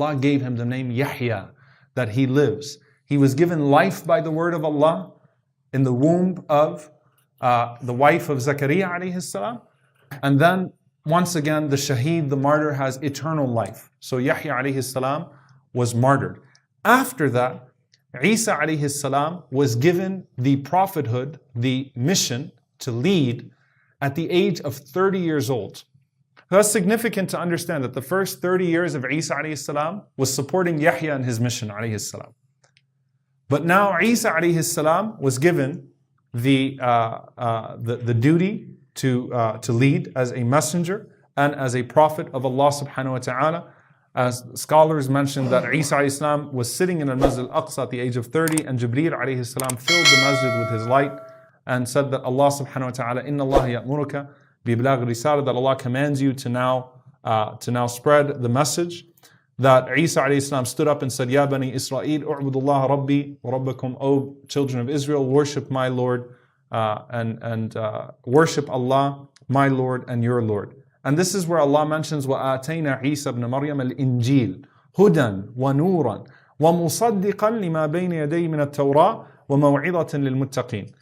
Allah gave him the name Yahya, that he lives. He was given life by the word of Allah in the womb of the wife of Zakaria alayhi salam. And then once again, the shaheed, the martyr, has eternal life. So Yahya alayhi salam was martyred. After that, Isa alayhi salam was given the prophethood, the mission to lead at the age of 30 years old. That's significant to understand that the first 30 years of Isa alayhi salam was supporting Yahya and his mission alayhi salam. But now Isa alayhi salam was given the duty to lead as a messenger and as a prophet of Allah subhanahu wa ta'ala. As scholars mentioned that Isa alayhi salam was sitting in the Masjid al-Aqsa at the age of 30, and Jibreel alayhi salam filled the masjid with his light and said that Allah subhanahu wa ta'ala, Inna Allah ya'muruka biblagh risala, that Allah commands you to now spread the message. That Isa alayhi salam stood up and said, Ya Bani Israel, u'budullah rabbi wa rabbakum, O children of Israel, worship my Lord and worship Allah, my Lord and your Lord. And this is where Allah mentions وَآتَيْنَا عِيسَى ابْنَ مَرْيَمَ الْإِنْجِيلَ هُدًى وَنُورًا وَمُصَدِّقًا لِمَا بَيْنَ يَدَيْهِ مِنَ التَّوْرَاةِ وَمَوْعِظَةً لِلْمُتَّقِينَ.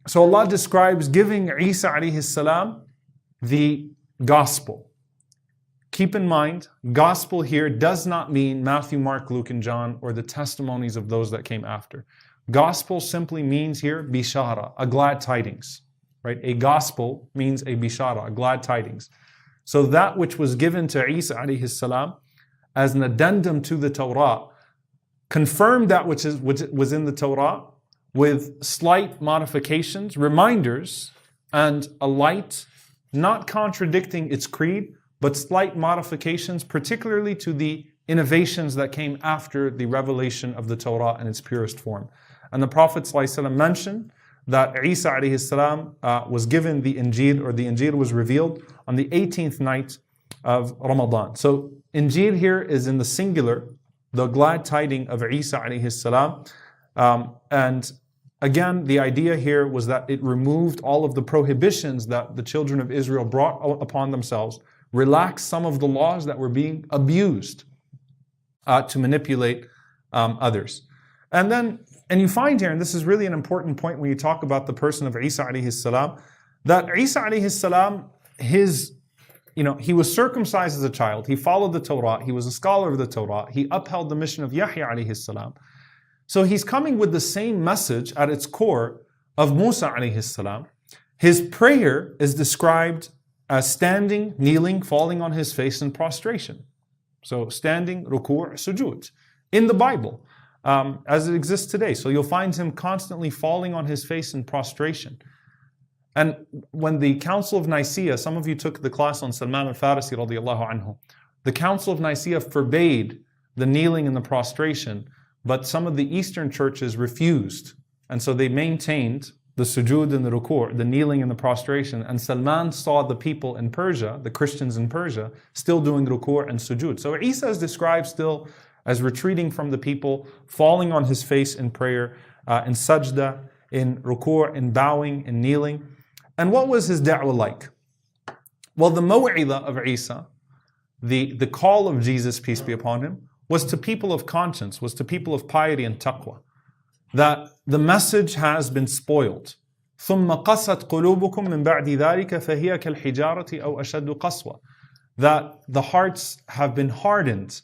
So Allah describes giving Isa alayhi salam the gospel. Keep in mind, gospel here does not mean Matthew, Mark, Luke, and John, or the testimonies of those that came after. Gospel simply means here bishara, a glad tidings. Right? A gospel means a bishara, a glad tidings. So that which was given to Isa alayhi salam as an addendum to the Torah confirmed that which was in the Torah with slight modifications, reminders, and a light, not contradicting its creed, but slight modifications, particularly to the innovations that came after the revelation of the Torah in its purest form. And the Prophet ﷺ mentioned that Isa alayhi salam was given the Injil, or the Injil was revealed on the 18th night of Ramadan. So Injil here is in the singular, the glad tiding of Isa alayhi salam. And again, the idea here was that it removed all of the prohibitions that the children of Israel brought upon themselves, relaxed some of the laws that were being abused to manipulate others. And you find here, and this is really an important point when you talk about the person of Isa alayhi salam, that Isa alayhi salam, he was circumcised as a child, he followed the Torah, he was a scholar of the Torah, he upheld the mission of Yahya alayhi salam. So he's coming with the same message at its core of Musa alayhi salam. His prayer is described as standing, kneeling, falling on his face in prostration. So standing, ruku', sujood, in the Bible. As it exists today. So you'll find him constantly falling on his face in prostration. And when the Council of Nicaea, some of you took the class on Salman al-Farisi radiallahu anhu, the Council of Nicaea forbade the kneeling and the prostration, but some of the Eastern churches refused. And so they maintained the sujood and the ruku', the kneeling and the prostration. And Salman saw the people in Persia, the Christians in Persia, still doing ruku' and sujood. So Isa is described still as retreating from the people, falling on his face in prayer, in sajda, in ruku', in bowing, in kneeling. And what was his da'wah like? Well, the maw'idah of Isa, the call of Jesus, peace be upon him, was to people of conscience, was to people of piety and taqwa. That the message has been spoiled. ثُمَّ قَسَتْ قُلُوبُكُم مِّن بَعْدِ ذَلِكَ فَهِيَ كَالْحِجَارَةِ أَوْ أَشَدُّ قَسْوَةً. That the hearts have been hardened